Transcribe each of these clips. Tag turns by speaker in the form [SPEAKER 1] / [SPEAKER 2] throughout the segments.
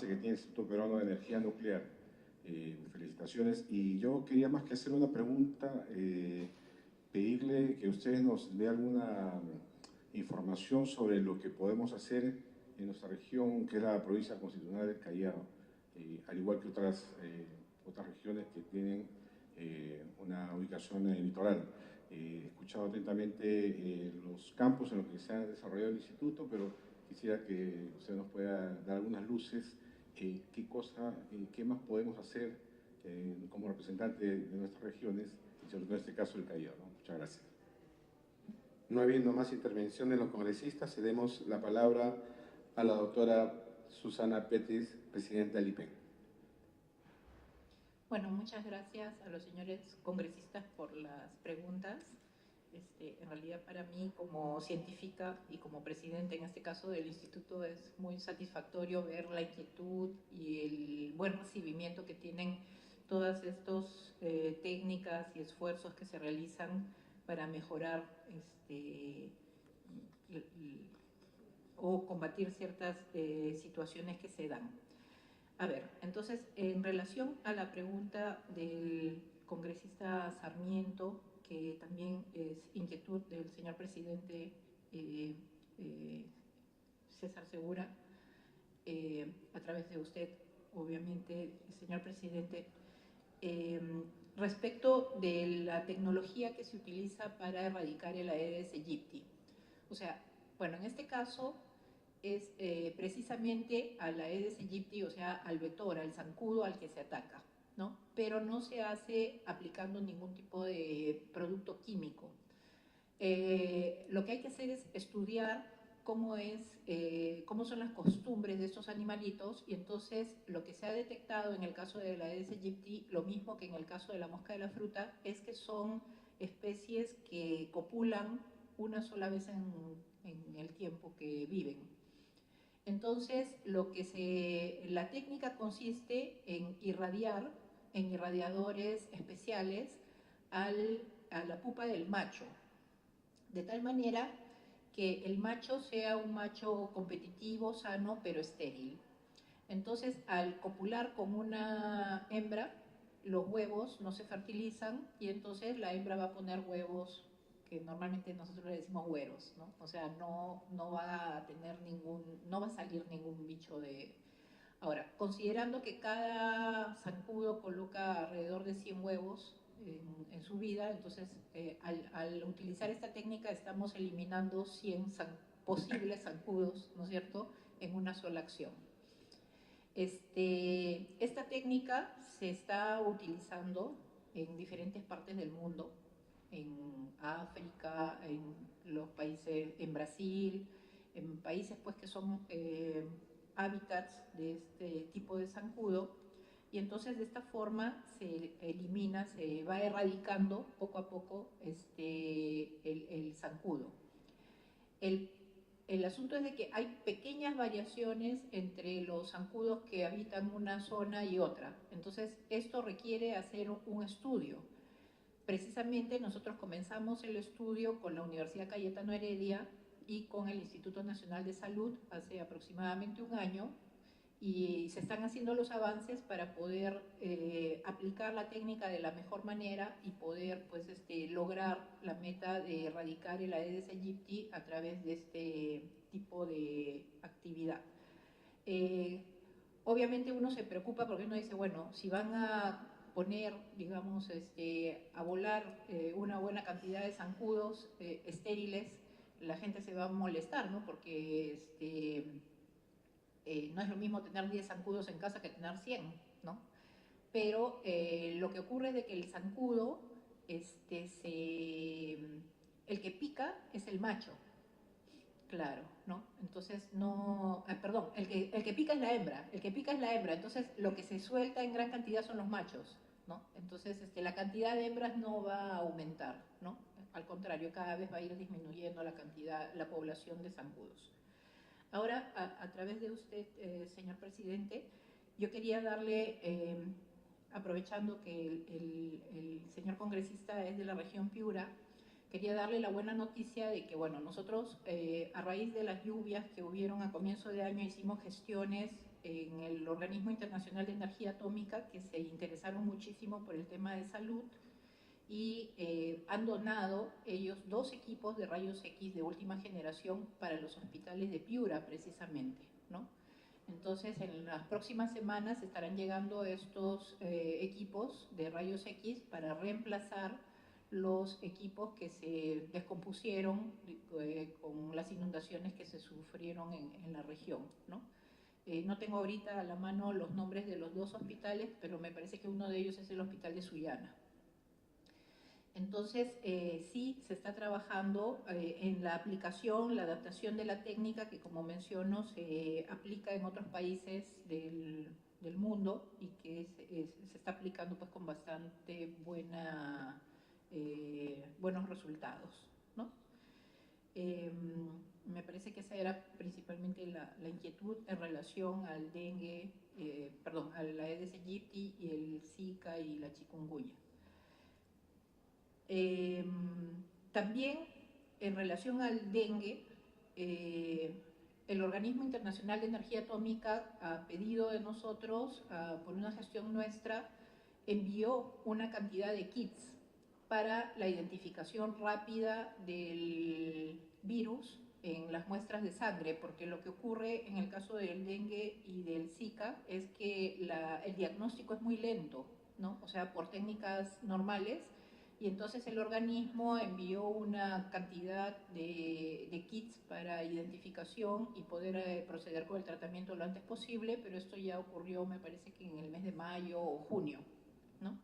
[SPEAKER 1] que tiene el Instituto Peruano de Energía Nuclear. Felicitaciones. Y yo quería más que hacer una pregunta, pedirle que ustedes nos dé alguna información sobre lo que podemos hacer en nuestra región, que es la provincia constitucional del Callao, al igual que otras regiones que tienen una ubicación litoral. He escuchado atentamente los campos en los que se ha desarrollado el instituto, pero quisiera que usted nos pueda dar algunas luces, qué más podemos hacer como representante de nuestras regiones, y sobre todo en este caso el Callao, ¿no? Muchas gracias.
[SPEAKER 2] No habiendo más intervención de los congresistas, cedemos la palabra a la doctora Susana Pettis, presidenta del IPEN.
[SPEAKER 3] Bueno, muchas gracias a los señores congresistas por las preguntas. En realidad para mí como científica y como presidente en este caso del instituto es muy satisfactorio ver la inquietud y el buen recibimiento que tienen todas estas técnicas y esfuerzos que se realizan para mejorar o combatir ciertas situaciones que se dan. A ver, entonces, en relación a la pregunta del congresista Sarmiento, que también es inquietud del señor presidente César Segura, a través de usted, obviamente, señor presidente, respecto de la tecnología que se utiliza para erradicar el Aedes aegypti. O sea, bueno, en este caso es precisamente al Aedes aegypti, o sea, al vector, al zancudo al que se ataca, ¿no? Pero no se hace aplicando ningún tipo de producto químico. Lo que hay que hacer es estudiar cómo son las costumbres de estos animalitos, y entonces lo que se ha detectado en el caso de la Aedes aegypti, lo mismo que en el caso de la mosca de la fruta, es que son especies que copulan una sola vez en el tiempo que viven. Entonces, la técnica consiste en irradiar, en irradiadores especiales, a la pupa del macho, de tal manera que el macho sea un macho competitivo, sano, pero estéril. Entonces, al copular con una hembra, los huevos no se fertilizan y entonces la hembra va a poner huevos que normalmente nosotros le decimos güeros, ¿no? O sea, no va a tener no va a salir ningún bicho de... Ahora, considerando que cada zancudo coloca alrededor de 100 huevos en su vida, entonces al utilizar esta técnica estamos eliminando 100 posibles zancudos, ¿no es cierto?, en una sola acción. Esta técnica se está utilizando en diferentes partes del mundo, en África, en los países, en Brasil, en países pues que son hábitats de este tipo de zancudo, y entonces de esta forma se elimina, se va erradicando poco a poco el zancudo. El asunto es de que hay pequeñas variaciones entre los zancudos que habitan una zona y otra, entonces esto requiere hacer un estudio. Precisamente nosotros comenzamos el estudio con la Universidad Cayetano Heredia y con el Instituto Nacional de Salud hace aproximadamente un año, y se están haciendo los avances para poder aplicar la técnica de la mejor manera y poder pues, lograr la meta de erradicar el Aedes aegypti a través de este tipo de actividad. Obviamente uno se preocupa porque uno dice, bueno, si van a poner, digamos, a volar una buena cantidad de zancudos estériles, la gente se va a molestar, ¿no? Porque no es lo mismo tener 10 zancudos en casa que tener 100, ¿no? Pero lo que ocurre es de que el zancudo, el que pica es el macho, claro, ¿no? Entonces no, perdón, el que pica es la hembra, entonces lo que se suelta en gran cantidad son los machos, ¿no? Entonces la cantidad de hembras no va a aumentar, ¿no? Al contrario, cada vez va a ir disminuyendo la población de zancudos. Ahora, a través de usted, señor presidente, yo quería darle, aprovechando que el señor congresista es de la región Piura, quería darle la buena noticia de que, bueno, nosotros a raíz de las lluvias que hubieron a comienzo de año hicimos gestiones en el Organismo Internacional de Energía Atómica, que se interesaron muchísimo por el tema de salud y han donado ellos 2 equipos de rayos X de última generación para los hospitales de Piura, precisamente, ¿no? Entonces, en las próximas semanas estarán llegando estos equipos de rayos X para reemplazar los equipos que se descompusieron con las inundaciones que se sufrieron en la región, ¿no? No tengo ahorita a la mano los nombres de los 2 hospitales, pero me parece que uno de ellos es el Hospital de Sullana. Entonces, sí se está trabajando en la aplicación, la adaptación de la técnica que, como menciono, se aplica en otros países del mundo y que se está aplicando pues con bastante buenos resultados, ¿no? Me parece que esa era principalmente la inquietud en relación al dengue, a la Aedes aegypti y el Zika y la chikungunya. También en relación al dengue, el Organismo Internacional de Energía Atómica, a pedido de nosotros, por una gestión nuestra, envió una cantidad de kits para la identificación rápida del virus en las muestras de sangre, porque lo que ocurre en el caso del dengue y del Zika es que el diagnóstico es muy lento, ¿no? O sea, por técnicas normales. Y entonces el organismo envió una cantidad de kits para identificación y poder proceder con el tratamiento lo antes posible, pero esto ya ocurrió, me parece que en el mes de mayo o junio, ¿no?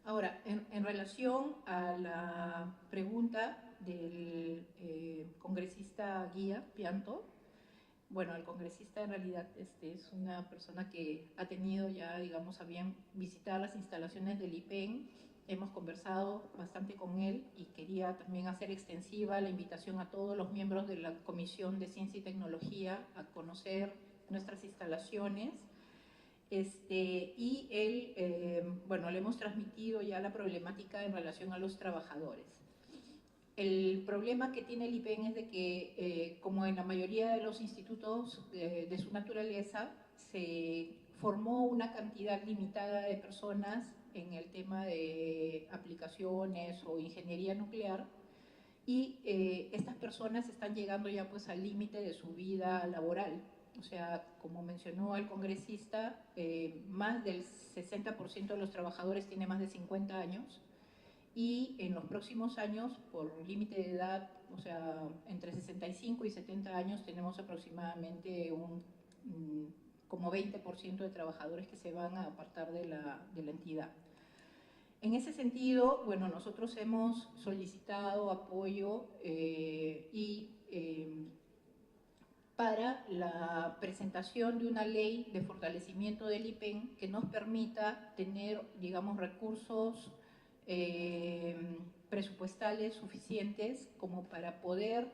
[SPEAKER 3] Ahora, en relación a la pregunta del congresista Guía Pianto, bueno, el congresista en realidad es una persona que ha tenido ya, digamos, a bien visitar las instalaciones del IPEN. Hemos conversado bastante con él y quería también hacer extensiva la invitación a todos los miembros de la Comisión de Ciencia y Tecnología a conocer nuestras instalaciones. Y él, bueno, le hemos transmitido ya la problemática en relación a los trabajadores. El problema que tiene el IPEN es de que, como en la mayoría de los institutos de su naturaleza, se formó una cantidad limitada de personas en el tema de aplicaciones o ingeniería nuclear, y estas personas están llegando ya pues al límite de su vida laboral. O sea, como mencionó el congresista, más del 60% de los trabajadores tiene más de 50 años, y en los próximos años, por límite de edad, o sea, entre 65 y 70 años, tenemos aproximadamente como 20% de trabajadores que se van a apartar de la entidad. En ese sentido, bueno, nosotros hemos solicitado apoyo para la presentación de una ley de fortalecimiento del IPEN que nos permita tener, digamos, recursos presupuestales suficientes como para poder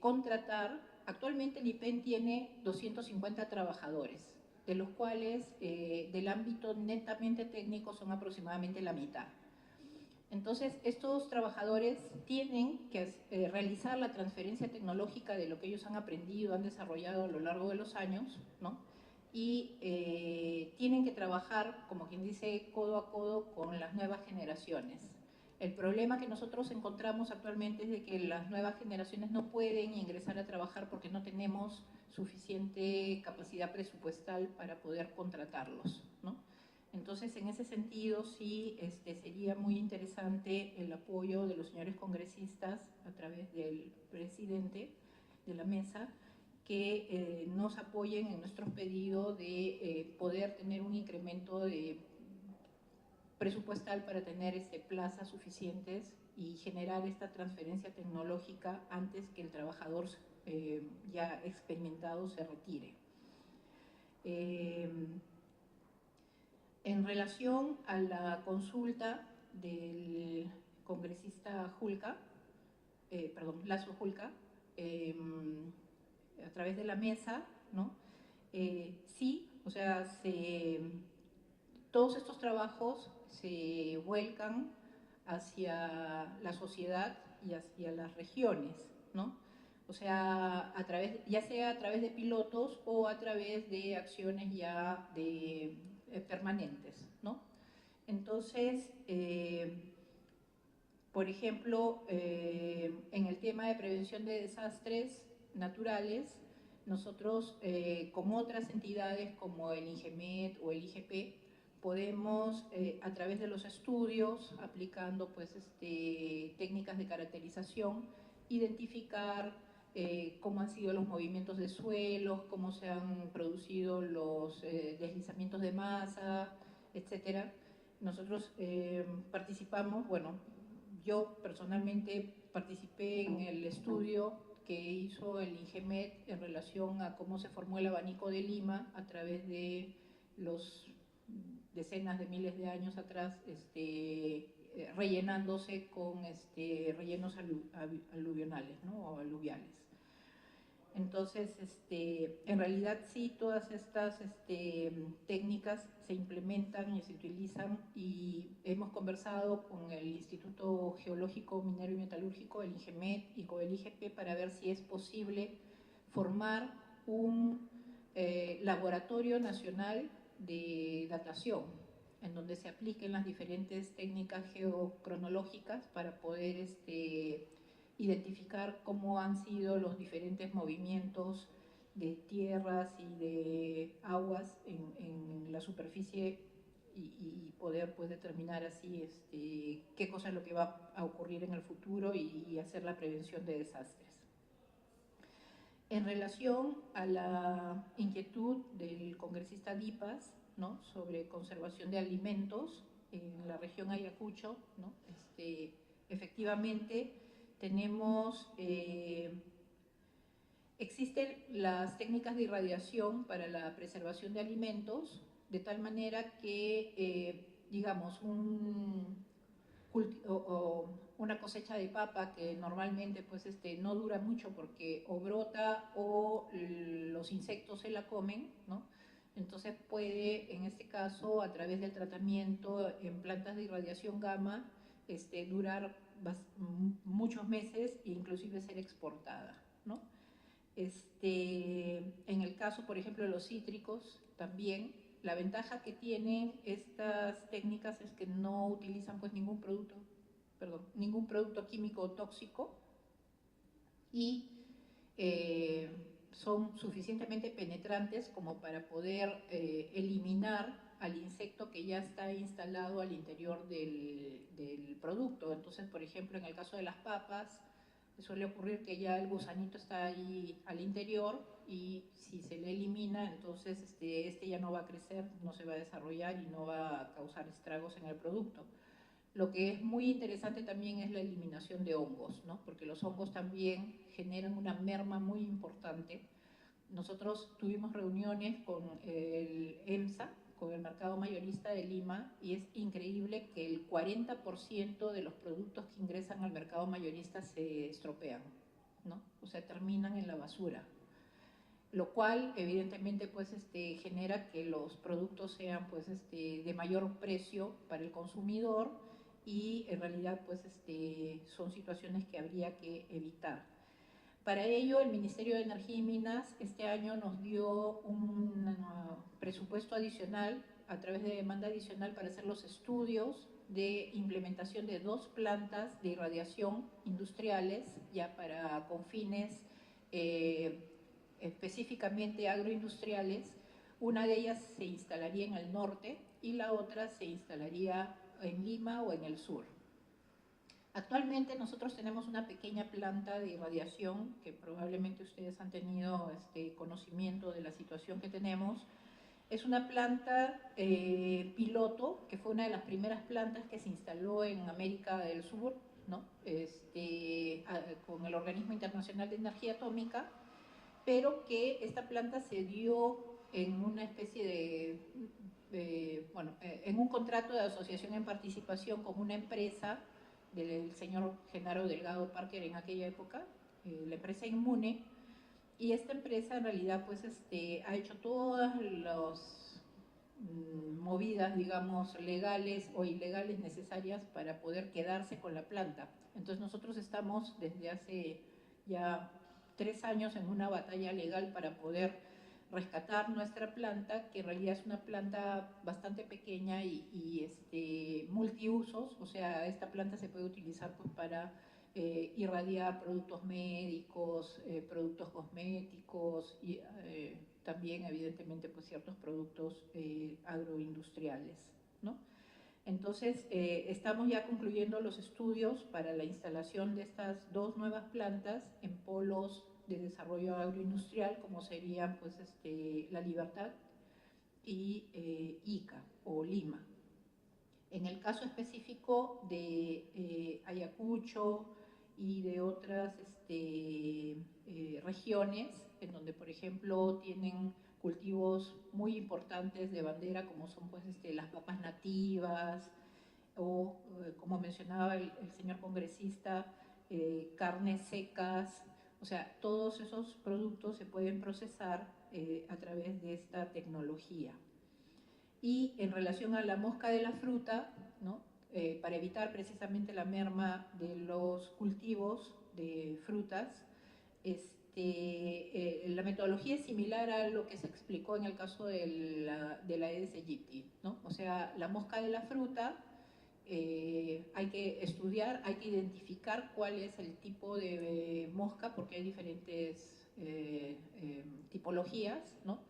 [SPEAKER 3] contratar. Actualmente el IPEN tiene 250 trabajadores, de los cuales del ámbito netamente técnico son aproximadamente la mitad. Entonces, estos trabajadores tienen que realizar la transferencia tecnológica de lo que ellos han aprendido, han desarrollado a lo largo de los años, ¿no? Y tienen que trabajar, como quien dice, codo a codo con las nuevas generaciones. El problema que nosotros encontramos actualmente es de que las nuevas generaciones no pueden ingresar a trabajar porque no tenemos suficiente capacidad presupuestal para poder contratarlos, ¿no? Entonces, en ese sentido, sí sería muy interesante el apoyo de los señores congresistas a través del presidente de la mesa, que nos apoyen en nuestros pedidos de poder tener un incremento de presupuestal para tener plazas suficientes y generar esta transferencia tecnológica antes que el trabajador ya experimentado se retire. En relación a la consulta del congresista Lazo Julca, a través de la mesa, ¿no? Sí, o sea, todos estos trabajos se vuelcan hacia la sociedad y hacia las regiones, ¿no? O sea, ya sea a través de pilotos o a través de acciones ya permanentes, ¿no? Entonces, por ejemplo, en el tema de prevención de desastres naturales, nosotros con otras entidades como el INGEMET o el IGP podemos, a través de los estudios, aplicando pues, técnicas de caracterización, identificar cómo han sido los movimientos de suelos, cómo se han producido los deslizamientos de masa, etcétera. Nosotros participamos, bueno, yo personalmente participé en el estudio que hizo el INGEMET en relación a cómo se formó el abanico de Lima a través de los decenas de miles de años atrás, rellenándose con rellenos aluvionales, ¿no? O aluviales. Entonces, en realidad sí, todas estas técnicas se implementan y se utilizan, y hemos conversado con el Instituto Geológico, Minero y Metalúrgico, el INGEMET, y con el IGP para ver si es posible formar un laboratorio nacional de datación, en donde se apliquen las diferentes técnicas geocronológicas para poder identificar cómo han sido los diferentes movimientos de tierras y de aguas en la superficie, y poder pues determinar así qué cosa es lo que va a ocurrir en el futuro y hacer la prevención de desastres. En relación a la inquietud del congresista Dipas, ¿no?, sobre conservación de alimentos en la región Ayacucho, ¿no?, efectivamente tenemos, existen las técnicas de irradiación para la preservación de alimentos, de tal manera que, digamos, una cosecha de papa que normalmente pues, no dura mucho porque o brota o los insectos se la comen, ¿no? Entonces puede, en este caso, a través del tratamiento en plantas de irradiación gamma, durar muchos meses e inclusive ser exportada, ¿no? En el caso, por ejemplo, de los cítricos, también la ventaja que tienen estas técnicas es que no utilizan pues ningún producto químico tóxico, y son suficientemente penetrantes como para poder eliminar al insecto que ya está instalado al interior del producto. Entonces, por ejemplo, en el caso de las papas, suele ocurrir que ya el gusanito está ahí al interior, y si se le elimina, entonces ya no va a crecer, no se va a desarrollar y no va a causar estragos en el producto. Lo que es muy interesante también es la eliminación de hongos, ¿no? Porque los hongos también generan una merma muy importante. Nosotros tuvimos reuniones con el EMSA, con el mercado mayorista de Lima, y es increíble que el 40% de los productos que ingresan al mercado mayorista se estropean, ¿no? O sea, terminan en la basura, lo cual evidentemente pues, genera que los productos sean pues, de mayor precio para el consumidor, y en realidad pues, son situaciones que habría que evitar. Para ello, el Ministerio de Energía y Minas este año nos dio un presupuesto adicional a través de demanda adicional para hacer los estudios de implementación de 2 plantas de irradiación industriales, ya con fines específicamente agroindustriales. Una de ellas se instalaría en el norte y la otra se instalaría en Lima o en el sur. Actualmente nosotros tenemos una pequeña planta de irradiación, que probablemente ustedes han tenido conocimiento de la situación que tenemos. Es una planta piloto, que fue una de las primeras plantas que se instaló en América del Sur, ¿no? Con el Organismo Internacional de Energía Atómica, pero que esta planta se dio en una especie en un contrato de asociación en participación con una empresa del señor Genaro Delgado Parker en aquella época, la empresa Inmune, y esta empresa en realidad pues, ha hecho todas las movidas, digamos, legales o ilegales necesarias para poder quedarse con la planta. Entonces nosotros estamos desde hace ya 3 años en una batalla legal para poder rescatar nuestra planta, que en realidad es una planta bastante pequeña y multiusos. O sea, esta planta se puede utilizar pues, para irradiar productos médicos, productos cosméticos y también evidentemente pues, ciertos productos agroindustriales, ¿no? Entonces, estamos ya concluyendo los estudios para la instalación de estas 2 nuevas plantas en polos de desarrollo agroindustrial, como serían pues, La Libertad y Ica o Lima. En el caso específico de Ayacucho y de otras regiones, en donde, por ejemplo, tienen cultivos muy importantes de bandera, como son pues, las papas nativas, o, como mencionaba el señor congresista, carnes secas. O sea, todos esos productos se pueden procesar a través de esta tecnología. Y en relación a la mosca de la fruta, ¿no? Para evitar precisamente la merma de los cultivos de frutas, la metodología es similar a lo que se explicó en el caso de la Aedes aegypti, ¿no? O sea, la mosca de la fruta hay que estudiar, hay que identificar cuál es el tipo de mosca, porque hay diferentes tipologías, ¿no?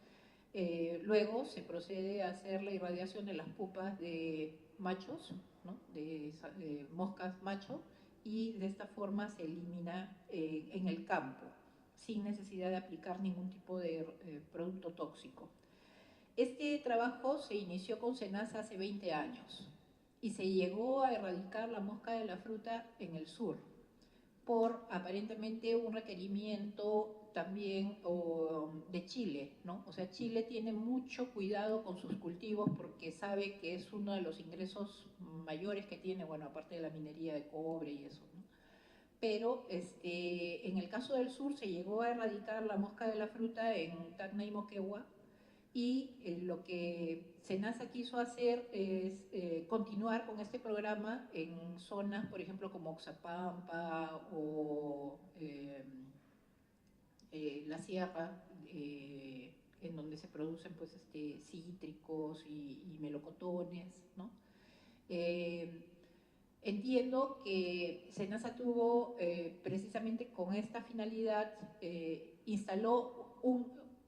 [SPEAKER 3] Luego se procede a hacer la irradiación de las pupas de machos, ¿no? de moscas macho, y de esta forma se elimina en el campo, sin necesidad de aplicar ningún tipo de producto tóxico. Este trabajo se inició con SENASA hace 20 años y se llegó a erradicar la mosca de la fruta en el sur, por aparentemente un requerimiento también de Chile, ¿no? O sea, Chile tiene mucho cuidado con sus cultivos porque sabe que es uno de los ingresos mayores que tiene, bueno, aparte de la minería de cobre y eso, ¿no? Pero en el caso del sur se llegó a erradicar la mosca de la fruta en Tacna y Moquegua, y lo que SENASA quiso hacer es continuar con este programa en zonas, por ejemplo, como Oxapampa o la sierra, en donde se producen pues, cítricos y melocotones, ¿no? Entiendo que SENASA tuvo, precisamente con esta finalidad, instaló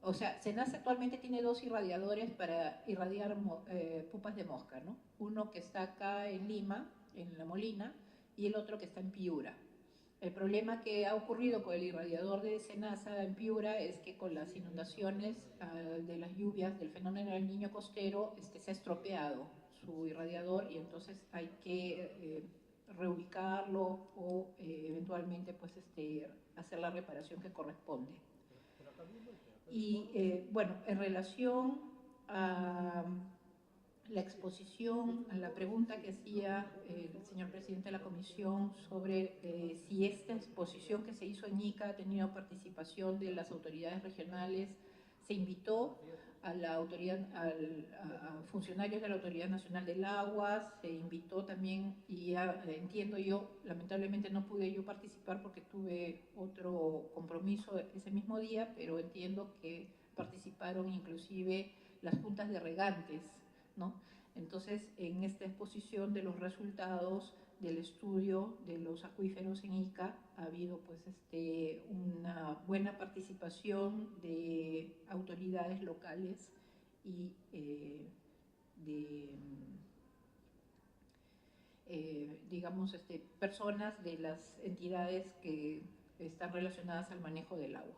[SPEAKER 3] o sea, SENASA actualmente tiene 2 irradiadores para irradiar pupas de mosca, ¿no? Uno que está acá en Lima, en La Molina, y el otro que está en Piura. El problema que ha ocurrido con el irradiador de SENASA en Piura es que con las inundaciones de las lluvias del fenómeno del Niño costero se ha estropeado su irradiador, y entonces hay que reubicarlo o eventualmente pues, hacer la reparación que corresponde. Y bueno, en relación a la exposición, a la pregunta que hacía el señor presidente de la comisión sobre si esta exposición que se hizo en Ica ha tenido participación de las autoridades regionales, se invitó a la autoridad, a funcionarios de la Autoridad Nacional del Agua, se invitó también, y ya entiendo yo, lamentablemente no pude yo participar porque tuve otro compromiso ese mismo día, pero entiendo que participaron inclusive las juntas de regantes, ¿no? Entonces, en esta exposición de los resultados del estudio de los acuíferos en Ica ha habido pues, una buena participación de autoridades locales y digamos, personas de las entidades que están relacionadas al manejo del agua.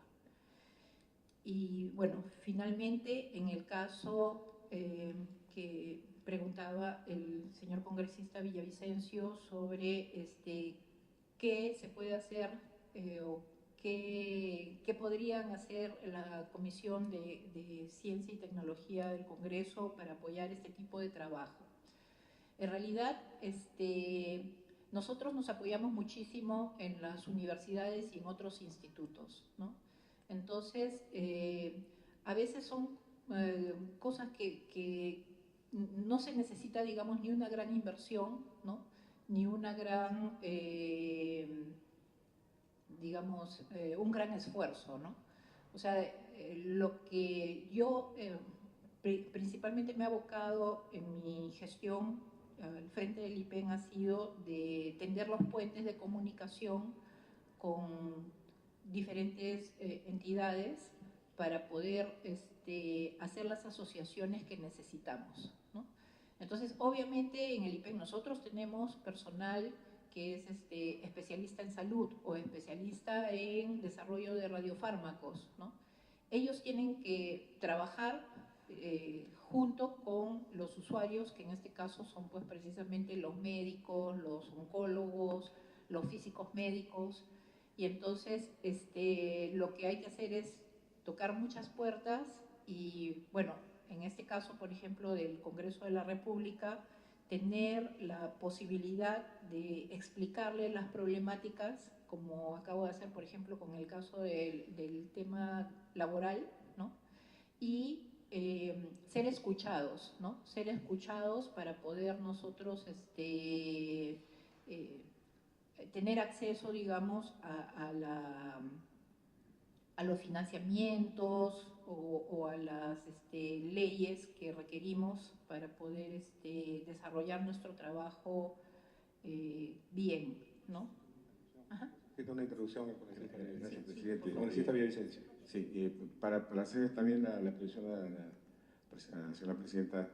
[SPEAKER 3] Y bueno, finalmente, en el caso que preguntaba el señor congresista Villavicencio sobre qué se puede hacer o qué podrían hacer la Comisión de Ciencia y Tecnología del Congreso para apoyar este tipo de trabajo. En realidad, nosotros nos apoyamos muchísimo en las universidades y en otros institutos, ¿no? Entonces, a veces son cosas que no se necesita, digamos, ni una gran inversión, ¿no? Ni una gran digamos, un gran esfuerzo, ¿no? O sea, lo que yo principalmente me he abocado en mi gestión al frente del IPEN ha sido de tender los puentes de comunicación con diferentes entidades para poder hacer las asociaciones que necesitamos, ¿no? Entonces, obviamente en el IPEN nosotros tenemos personal que es especialista en salud o especialista en desarrollo de radiofármacos, ¿no? Ellos tienen que trabajar junto con los usuarios, que en este caso son pues precisamente los médicos, los oncólogos, los físicos médicos, y entonces lo que hay que hacer es tocar muchas puertas y, bueno, en este caso, por ejemplo, del Congreso de la República, tener la posibilidad de explicarle las problemáticas, como acabo de hacer, por ejemplo, con el caso del tema laboral, ¿no? Y ser escuchados, ¿no? Ser escuchados para poder nosotros tener acceso, digamos, a los financiamientos o a las leyes que requerimos para poder desarrollar nuestro trabajo bien, ¿no? Ajá.
[SPEAKER 2] Una introducción.
[SPEAKER 1] Gracias, presidente.
[SPEAKER 2] Congresista Villavicencio.
[SPEAKER 1] Sí, para hacer también la petición a la señora presidenta,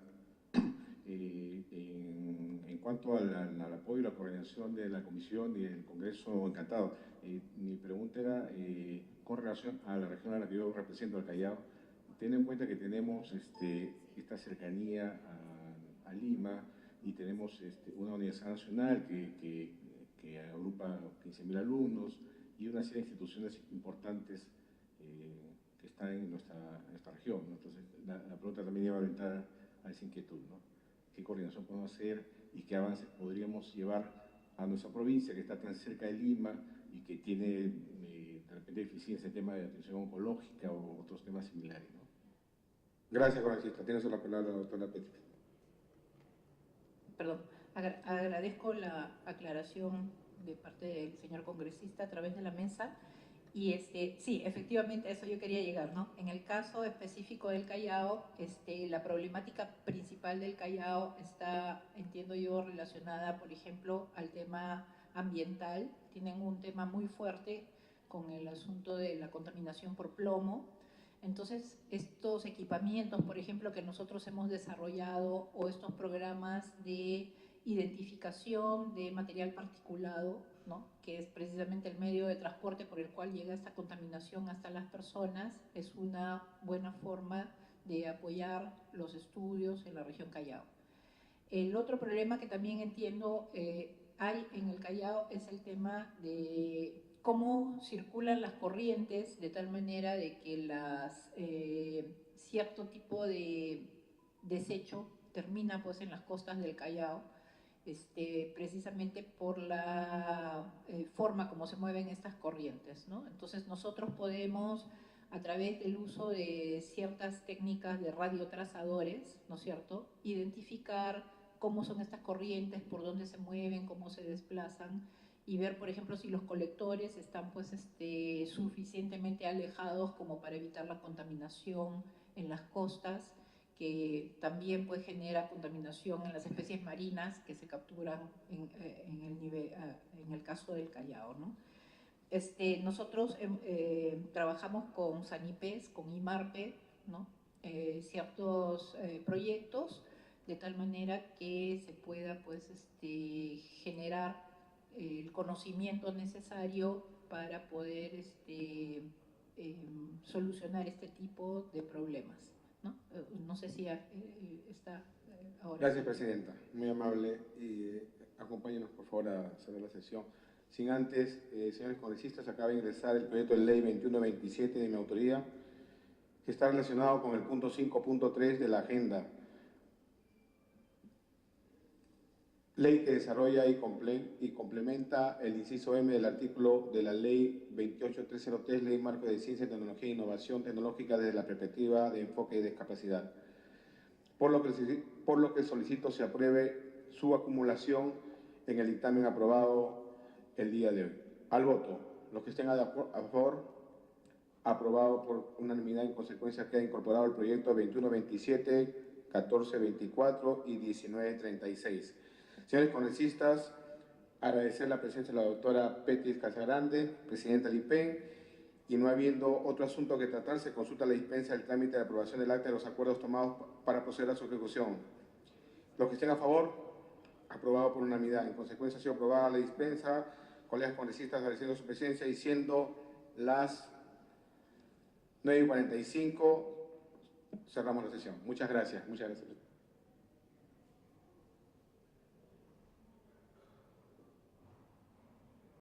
[SPEAKER 1] en cuanto al apoyo y la coordinación de la Comisión y del Congreso, encantado. Mi pregunta era con relación a la región a la que yo represento, al Callao. Ten en cuenta que tenemos esta cercanía a Lima y tenemos una universidad nacional que agrupa 15.000 alumnos y una serie de instituciones importantes que están en nuestra región, ¿no? Entonces, la pregunta también iba orientada a esa inquietud, ¿no? ¿Qué coordinación podemos hacer y qué avances podríamos llevar a nuestra provincia, que está tan cerca de Lima y que tiene de repente deficiencia en tema de atención oncológica o otros temas similares, ¿no?
[SPEAKER 2] Gracias, congresista. Tienes la palabra, doctora Pettis.
[SPEAKER 3] Perdón, agradezco la aclaración de parte del señor congresista a través de la mesa. Y sí, efectivamente a eso yo quería llegar, ¿no? En el caso específico del Callao, la problemática principal del Callao está, entiendo yo, relacionada, por ejemplo, al tema ambiental. Tienen un tema muy fuerte con el asunto de la contaminación por plomo. Entonces, estos equipamientos, por ejemplo, que nosotros hemos desarrollado o estos programas de identificación de material particulado, ¿no? Que es precisamente el medio de transporte por el cual llega esta contaminación hasta las personas, es una buena forma de apoyar los estudios en la región Callao. El otro problema que también entiendo hay en el Callao es el tema de cómo circulan las corrientes de tal manera de que cierto tipo de desecho termina pues en las costas del Callao, precisamente por la forma como se mueven estas corrientes, ¿no? Entonces nosotros podemos, a través del uso de ciertas técnicas de radiotrazadores, ¿no es cierto?, identificar cómo son estas corrientes, por dónde se mueven, cómo se desplazan, y ver, por ejemplo, si los colectores están pues, suficientemente alejados como para evitar la contaminación en las costas, que también pues, genera contaminación en las especies marinas que se capturan en el caso del Callao, ¿no? Nosotros trabajamos con Sanipes, con IMARPE, ¿no? Ciertos proyectos de tal manera que se pueda pues, generar el conocimiento necesario para poder solucionar este tipo de problemas, ¿no? No sé si está ahora.
[SPEAKER 2] Gracias, presidenta. Muy amable. Y acompáñenos, por favor, a cerrar la sesión. Sin antes, señores congresistas, acaba de ingresar el proyecto de ley 2127 de mi autoría, que está relacionado con el punto 5.3 de la agenda. Ley que desarrolla y complementa el inciso M del artículo de la Ley 28303, Ley Marco de Ciencia, Tecnología e Innovación Tecnológica desde la perspectiva de enfoque y discapacidad. Por lo que solicito se apruebe su acumulación en el dictamen aprobado el día de hoy. Al voto. Los que estén a favor, aprobado por unanimidad. En consecuencia, queda incorporado el proyecto 2127, 1424 y 1936. Señores congresistas, agradecer la presencia de la doctora Petris Casagrande, presidenta del IPEN, y no habiendo otro asunto que tratar, se consulta la dispensa del trámite de aprobación del acta de los acuerdos tomados para proceder a su ejecución. Los que estén a favor, aprobado por unanimidad. En consecuencia, ha sido aprobada la dispensa. Colegas congresistas, agradeciendo su presencia y siendo las 9:45, cerramos la sesión. Muchas gracias. Muchas gracias.